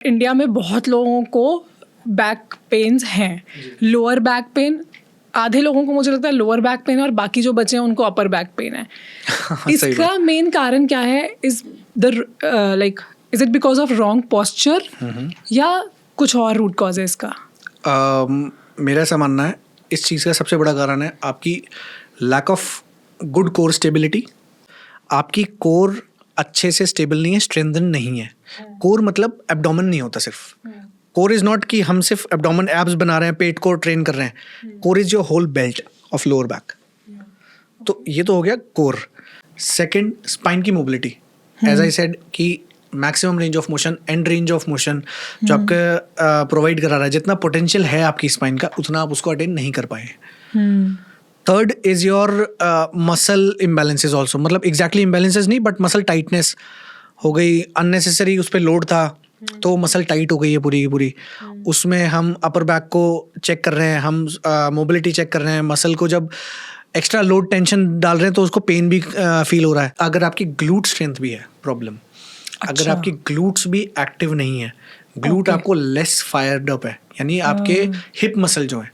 India में बहुत लोगों को बैक पेन्स हैं. लोअर बैक पेन आधे लोगों को मुझे लगता है लोअर बैक पेन है और बाकी जो बचे हैं उनको अपर बैक पेन है. इसका मेन कारण क्या है? Is is it because of wrong posture या कुछ और रूट कॉज है इसका? मेरा ऐसा मानना है इस चीज़ का सबसे बड़ा कारण है आपकी lack of good core stability. आपकी कोर अच्छे से स्टेबल नहीं है, स्ट्रेंथन नहीं है. कोर मतलब एब्डोमेन नहीं होता सिर्फ. कोर इज नॉट कि हम सिर्फ एब्डोमेन एब्स बना रहे हैं, पेट को ट्रेन कर रहे हैं. Core is your whole belt of lower back. तो ये तो हो गया कोर. सेकंड, स्पाइन की मोबिलिटी. एज आई सेड कि maximum range of motion, and range of motion जो आपका प्रोवाइड करा रहा है, जितना पोटेंशियल है आपकी स्पाइन का उतना आप उसको अटेन नहीं कर पाए. Third is your muscle imbalances also. मतलब एग्जैक्टली इम्बैलेंसेज नहीं बट मसल टाइटनेस हो गई. अननेसेसरी उस पर लोड था तो मसल टाइट हो गई है पूरी की पूरी. उसमें हम अपर बैक को चेक कर रहे हैं, हम मोबिलिटी चेक कर रहे हैं. मसल को जब एक्स्ट्रा लोड टेंशन डाल रहे हैं तो उसको पेन भी फील हो रहा है. अगर आपकी ग्लूट स्ट्रेंथ भी है प्रॉब्लम, अगर आपकी ग्लूट्स भी एक्टिव नहीं है, ग्लूट आपको लेस फायर्ड अप है, यानी आपके हिप मसल जो है,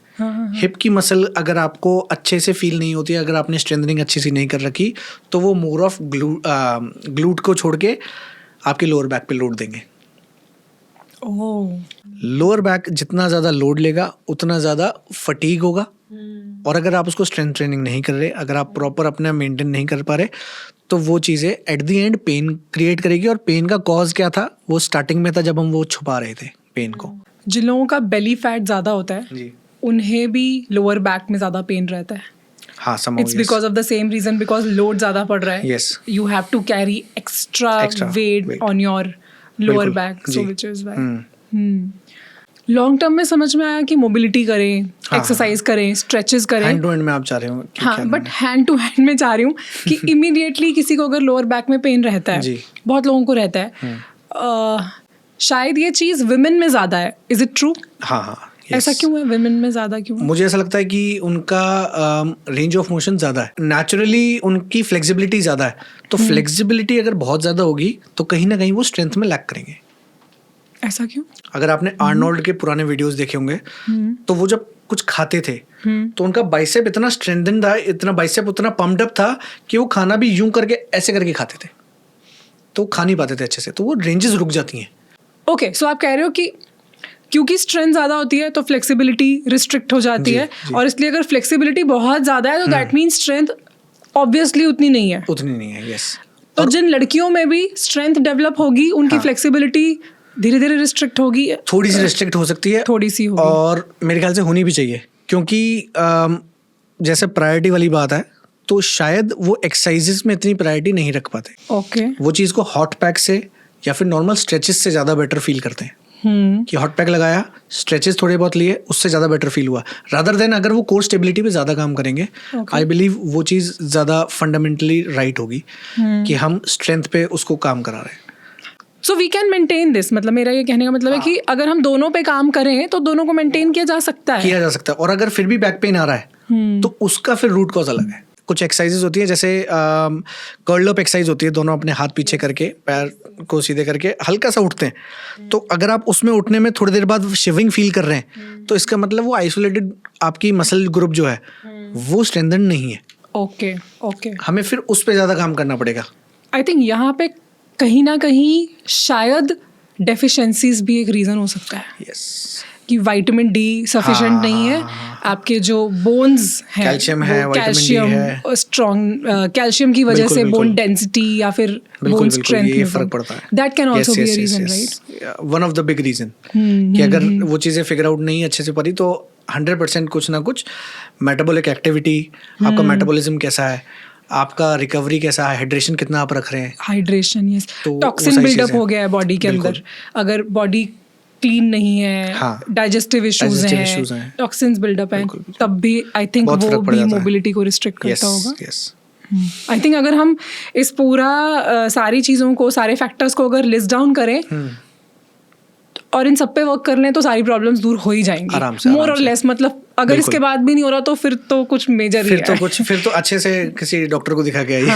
हिप की मसल अगर आपको अच्छे से फील नहीं होती है, अगर आपने स्ट्रेंथनिंग अच्छी सी नहीं कर रखी तो वो मोर ऑफ ग्लूट को छोड़ के आपके लोअर बैक पे लोड देंगे. लोअर बैक जितना ज़्यादा लोड लेगा उतना ज़्यादा फटीग होगा. और अगर आप उसको स्ट्रेंथ ट्रेनिंग नहीं कर रहे, अगर आप प्रॉपर अपना मेंटेन नहीं कर पा रहे, तो वो चीज़ें at the end pain create करेगी. और पेन का कॉज क्या था? वो स्टार्टिंग में था जब हम वो छुपा रहे थे पेन को. जिन लोगों का बेली फैट ज़्यादा होता है जी, उन्हें भी लोअर बैक में ज़्यादा पेन रहता है. हाँ, it's because of the same reason, because load ज़्यादा पड़ रहा है. Yes. You have to carry extra weight on your lower back, so which is why. Long term में समझ में आया कि मोबिलिटी करें, एक्सरसाइज करें, स्ट्रेचेस करें. हैंड टू हैंड में आप चाह रहे हो? हाँ, बट हैंड टू हैंड में चाह रही हूँ कि इमीडिएटली किसी को अगर लोअर बैक में पेन रहता है, जी, बहुत लोगों को रहता है, शायद ये चीज़ विमेन में ज़्यादा है. Is it true? हाँ हाँ. ऐसा क्यों है? विमेन में ज़्यादा क्यों है? मुझे ऐसा लगता है कि उनका रेंज ऑफ मोशन ज़्यादा है, नेचुरली उनकी फ्लेक्सिबिलिटी ज़्यादा है. तो फ्लेक्सिबिलिटी अगर बहुत ज़्यादा होगी तो कहीं ना कहीं वो स्ट्रेंथ में लैक करेंगे. ऐसा क्यों? अगर आपने आर्नोल्ड के पुराने वीडियोस देखे होंगे तो वो जब कुछ खाते थे तो उनका बाइसेप इतना स्ट्रेंथन था, इतना बाइसेप उतना पम्प्ड अप था कि वो खाना भी यूं करके ऐसे करके खाते थे, तो खा नहीं पाते थे अच्छे से, तो वो रेंजेस रुक जाती हैं. ओके, सो आप कह रहे हो कि क्योंकि स्ट्रेंथ ज़्यादा होती है तो फ्लेक्सिबिलिटी रिस्ट्रिक्ट हो जाती है, और इसलिए अगर फ्लेक्सिबिलिटी बहुत ज़्यादा है तो दैट मीन्स स्ट्रेंथ ऑब्वियसली उतनी नहीं है. उतनी नहीं है. यस. तो जिन लड़कियों में भी स्ट्रेंथ डेवलप होगी उनकी फ्लेक्सिबिलिटी धीरे धीरे रिस्ट्रिक्ट होगी. थोड़ी सी रिस्ट्रिक्ट हो सकती है, थोड़ी सी होगी, और मेरे ख्याल से होनी भी चाहिए, क्योंकि जैसे प्रायोरिटी वाली बात है तो शायद वो एक्सरसाइजेस में इतनी प्रायोरिटी नहीं रख पाते. ओके. वो चीज़ को हॉट पैक से या फिर नॉर्मल स्ट्रेचेस से ज़्यादा बेटर फील करते हैं. कि हॉट पैक लगाया, स्ट्रेचेस थोड़े बहुत लिए, उससे ज़्यादा बेटर फील हुआ, रादर देन अगर वो कोर स्टेबिलिटी पे ज़्यादा काम करेंगे. आई बिलीव वो चीज़ ज़्यादा फंडामेंटली राइट होगी कि हम स्ट्रेंथ पे उसको काम करा रहे हैं. So we can maintain this. मतलब मेरा ये कहने का मतलब है कि अगर हम दोनों पे काम करें तो दोनों को मेंटेन किया जा सकता है. और अगर फिर भी बैक पेन आ रहा है तो उसका फिर रूट कॉज अलग है. कुछ एक्सरसाइजेज होती है, जैसे कर्ल अप एक्सरसाइज होती है, दोनों अपने हाथ पीछे करके पैर को सीधे करके हल्का सा उठते हैं. तो अगर आप उसमें उठने में थोड़ी देर बाद शिवरिंग फील कर रहे हैं तो इसका मतलब वो आइसोलेटेड आपकी मसल ग्रुप जो है वो स्ट्रेंथन नहीं है. Okay okay. हमें फिर उस पर ज़्यादा काम करना पड़ेगा. आई थिंक यहाँ पे कहीं ना कहीं शायद डेफिशिएंसीज भी एक रीज़न हो सकता है. यस. कि विटामिन डी सफिशिएंट नहीं है, आपके जो बोन्स हैं, कैल्शियम है, कैल्शियम स्ट्रॉन्ग, कैल्शियम की वजह से बोन डेंसिटी या फिर बोन स्ट्रेंथ में फर्क पड़ता है. That can also be a reason, right? One of the big reason कि अगर वो चीज़ें फिगर आउट नहीं अच्छे से पड़ी तो 100% कुछ ना कुछ मेटाबॉलिक एक्टिविटी, आपका मेटाबॉलिज्म कैसा है, आपका रिकवरी कैसा है, हाइड्रेशन कितना आप रख रहे हैं. Hydration, yes. टॉक्सिन बिल्डअप हो गया है बॉडी के अंदर, अगर बॉडी क्लीन नहीं है, डाइजेस्टिव इश्यूज हैं, टॉक्सिन्स बिल्डअप हैं, तब भी आई थिंक वो भी मोबिलिटी को रिस्ट्रिक्ट करता होगा. आई थिंक अगर हम इस पूरा सारी चीज़ों को, सारे फैक्टर्स को अगर लिस्ट डाउन करें और इन सब पे वर्क कर लें तो सारी प्रॉब्लम्स दूर हो ही जाएंगी, मोर और लेस. मतलब अगर इसके बाद भी नहीं हो रहा तो फिर तो कुछ मेजर फिर तो अच्छे से किसी डॉक्टर को दिखा के आइए.